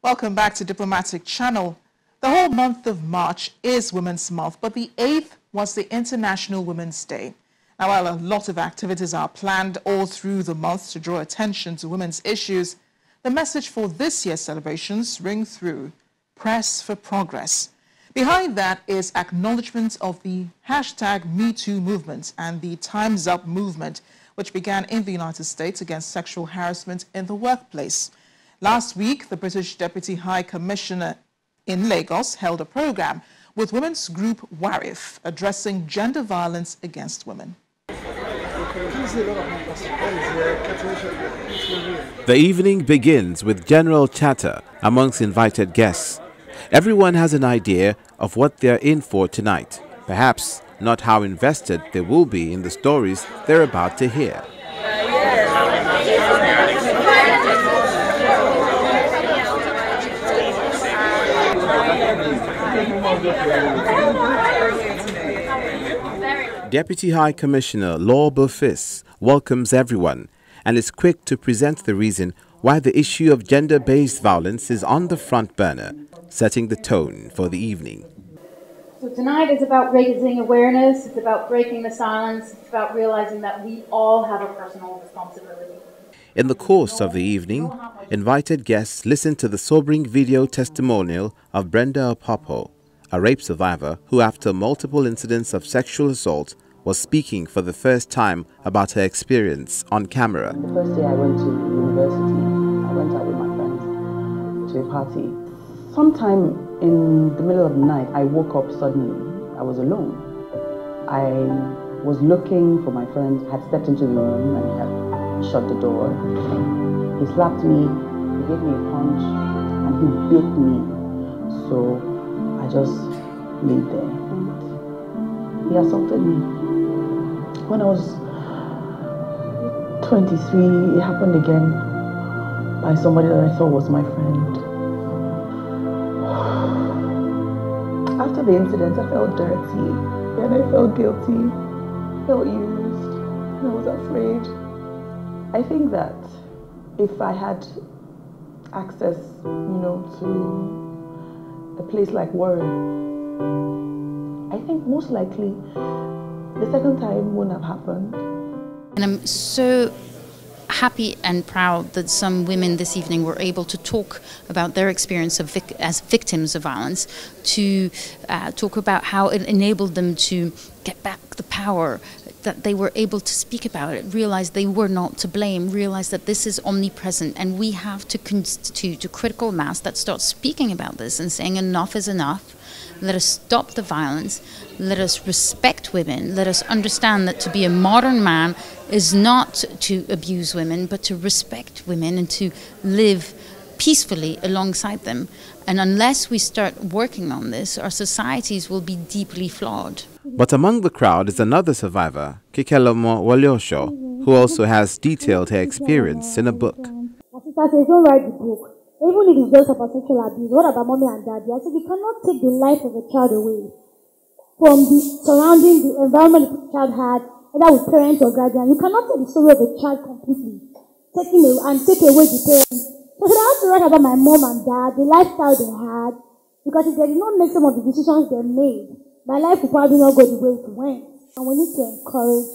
Welcome back to Diplomatic Channel. The whole month of March is Women's Month, but the 8th was the International Women's Day. Now, while a lot of activities are planned all through the month to draw attention to women's issues, the message for this year's celebrations ring through: press for progress. Behind that is acknowledgement of the #MeToo movement and the Time's Up movement, which began in the United States against sexual harassment in the workplace. Last week, the British Deputy High Commissioner in Lagos held a program with women's group WARIF addressing gender violence against women. The evening begins with general chatter amongst invited guests. Everyone has an idea of what they're in for tonight, perhaps not how invested they will be in the stories they're about to hear. Deputy High Commissioner Law Bufis welcomes everyone and is quick to present the reason why the issue of gender-based violence is on the front burner, setting the tone for the evening. So tonight is about raising awareness, it's about breaking the silence, it's about realizing that we all have a personal responsibility. In the course of the evening, invited guests listened to the sobering video testimonial of Brenda Opopo, a rape survivor who, after multiple incidents of sexual assault, was speaking for the first time about her experience on camera. The first day I went to university, I went out with my friends to a party. Sometime in the middle of the night, I woke up suddenly. I was alone. I was looking for my friend, had stepped into the room and he had shut the door. He slapped me, he gave me a punch, and he bit me. So I just laid there and he assaulted me. When I was 23, it happened again by somebody that I thought was my friend. After the incident, I felt dirty and I felt guilty, I felt used, and I was afraid. I think that if I had access, to a place like Warren, I think most likely the second time wouldn't have happened. And I'm so happy and proud that some women this evening were able to talk about their experience as victims of violence, to talk about how it enabled them to get back the power, that they were able to speak about it, realize they were not to blame, realize that this is omnipresent, and we have to constitute a critical mass that starts speaking about this and saying enough is enough. Let us stop the violence, let us respect women, let us understand that to be a modern man is not to abuse women, but to respect women and to live peacefully alongside them. And unless we start working on this, our societies will be deeply flawed. But among the crowd is another survivor, Kikelomo Waliosho, who also has detailed her experience in a book. My sister says, don't write the book. Even if it's just about sexual abuse, what about mommy and daddy? I said, you cannot take the life of a child away from the surrounding, the environment the child had, whether with parents or guardian. You cannot take the story of a child completely, take away the parents. So I have to write about my mom and dad, the lifestyle they had, because if they did not make some of the decisions they made, my life would probably not go the way it went. And we need to encourage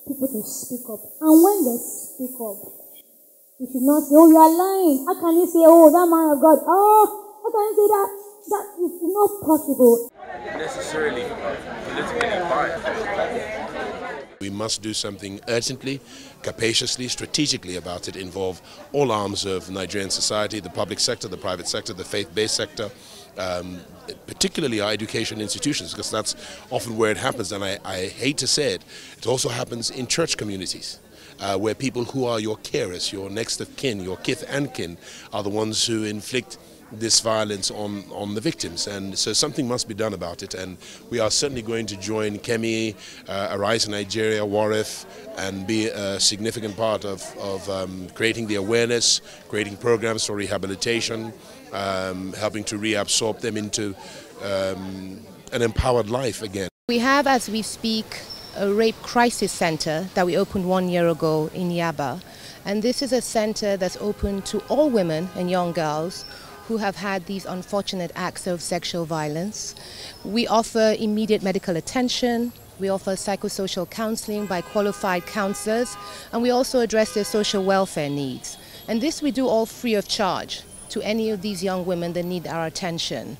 people to speak up. And when they speak up, you should not say, oh, you are lying. How can you say, oh, that man of God? Oh, how can you say that? That is not possible. Necessarily politically biased. We must do something urgently, capaciously, strategically about it, involve all arms of Nigerian society, the public sector, the private sector, the faith-based sector, particularly our education institutions, because that's often where it happens, and I hate to say it, it also happens in church communities. Where people who are your carers, your next of kin, your kith and kin, are the ones who inflict this violence on the victims. And so something must be done about it. And we are certainly going to join Kemi, Arise in Nigeria, WARIF, and be a significant part of creating the awareness, creating programs for rehabilitation, helping to reabsorb them into an empowered life again. We have, as we speak, a rape crisis center that we opened 1 year ago in Yaba, and this is a center that's open to all women and young girls who have had these unfortunate acts of sexual violence. We offer immediate medical attention. We offer psychosocial counseling by qualified counselors, and we also address their social welfare needs. And this we do all free of charge to any of these young women that need our attention.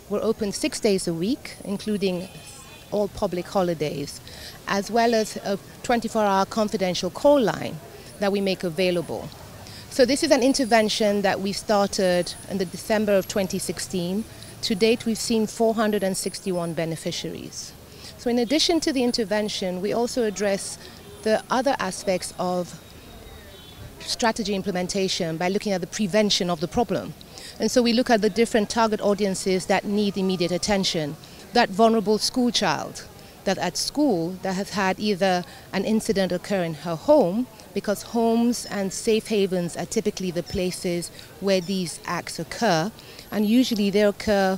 We're open 6 days a week, including all public holidays, as well as a 24-hour confidential call line that we make available. So this is an intervention that we started in the December of 2016. To date, we've seen 461 beneficiaries. So in addition to the intervention, we also address the other aspects of strategy implementation by looking at the prevention of the problem. And so we look at the different target audiences that need immediate attention. That vulnerable school child, that at school that has had either an incident occur in her home, because homes and safe havens are typically the places where these acts occur, and usually they occur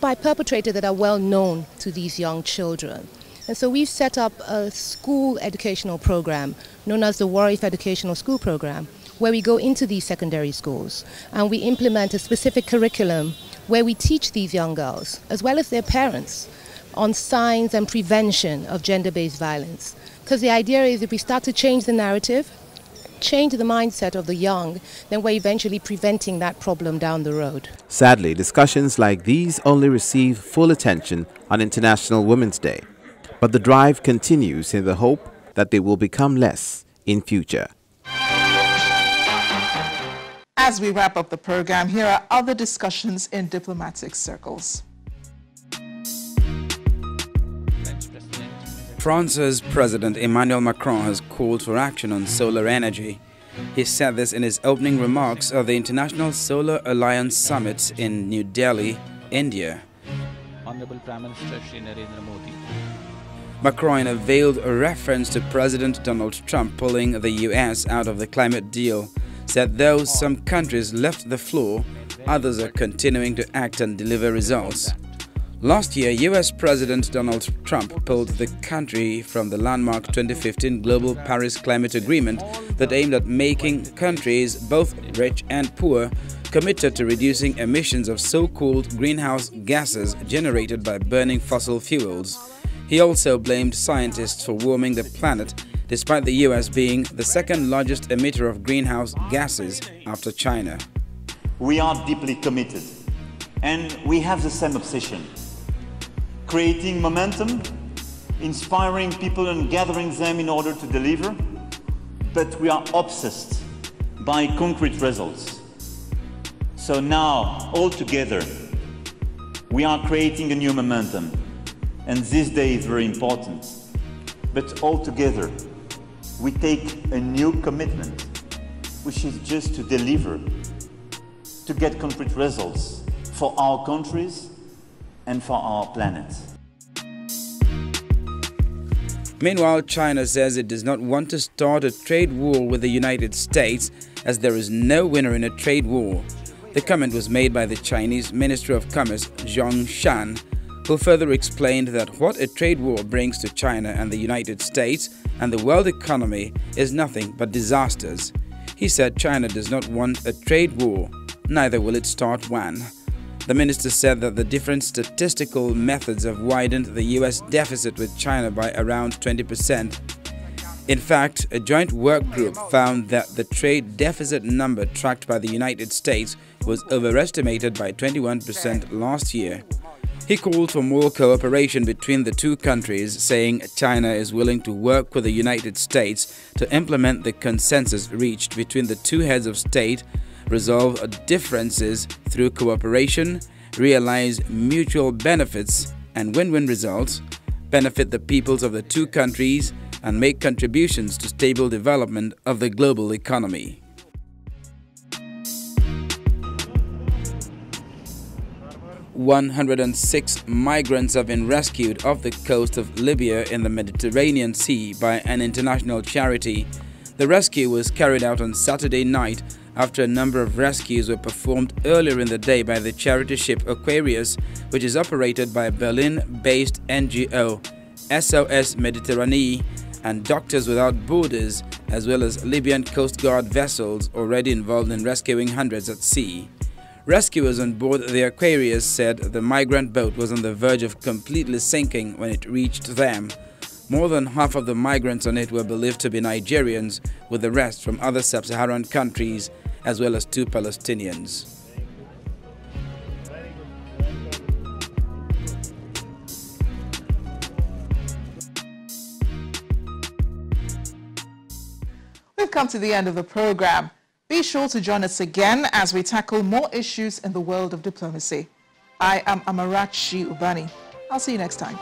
by perpetrators that are well known to these young children. And so we've set up a school educational program known as the Warif Educational School Program, where we go into these secondary schools and we implement a specific curriculum where we teach these young girls, as well as their parents, on signs and prevention of gender-based violence. Because the idea is if we start to change the narrative, change the mindset of the young, then we're eventually preventing that problem down the road. Sadly, discussions like these only receive full attention on International Women's Day, but the drive continues in the hope that they will become less in future. As we wrap up the program, here are other discussions in diplomatic circles. France's President Emmanuel Macron has called for action on solar energy. He said this in his opening remarks at the International Solar Alliance Summit in New Delhi, India. Honorable Prime Minister Shri Narendra Modi. Macron veiled a reference to President Donald Trump pulling the US out of the climate deal, said though some countries left the floor, others are continuing to act and deliver results. Last year, US President Donald Trump pulled the country from the landmark 2015 Global Paris Climate Agreement that aimed at making countries, both rich and poor, committed to reducing emissions of so-called greenhouse gases generated by burning fossil fuels. He also blamed scientists for warming the planet, despite the US being the second largest emitter of greenhouse gases after China. We are deeply committed, and we have the same obsession. Creating momentum, inspiring people and gathering them in order to deliver, but we are obsessed by concrete results. So now, all together, we are creating a new momentum, and this day is very important. But all together, we take a new commitment, which is just to deliver, to get concrete results for our countries and for our planet. Meanwhile, China says it does not want to start a trade war with the United States, as there is no winner in a trade war. The comment was made by the Chinese Minister of Commerce, Zhong Shan, who further explained that what a trade war brings to China and the United States and the world economy is nothing but disasters. He said China does not want a trade war, neither will it start one. The minister said that the different statistical methods have widened the US deficit with China by around 20%. In fact, a joint work group found that the trade deficit number tracked by the United States was overestimated by 21% last year. He called for more cooperation between the two countries, saying China is willing to work with the United States to implement the consensus reached between the two heads of state, resolve differences through cooperation, realize mutual benefits and win-win results, benefit the peoples of the two countries, and make contributions to stable development of the global economy. "106 migrants have been rescued off the coast of Libya in the Mediterranean Sea by an international charity. The rescue was carried out on Saturday night after a number of rescues were performed earlier in the day by the charity ship Aquarius, which is operated by Berlin-based NGO SOS Mediterranee and Doctors Without Borders, as well as Libyan Coast Guard vessels already involved in rescuing hundreds at sea. Rescuers on board the Aquarius said the migrant boat was on the verge of completely sinking when it reached them. More than half of the migrants on it were believed to be Nigerians, with the rest from other sub-Saharan countries, as well as 2 Palestinians. We've come to the end of the program. Be sure to join us again as we tackle more issues in the world of diplomacy. I am Amarachi Ubani. I'll see you next time.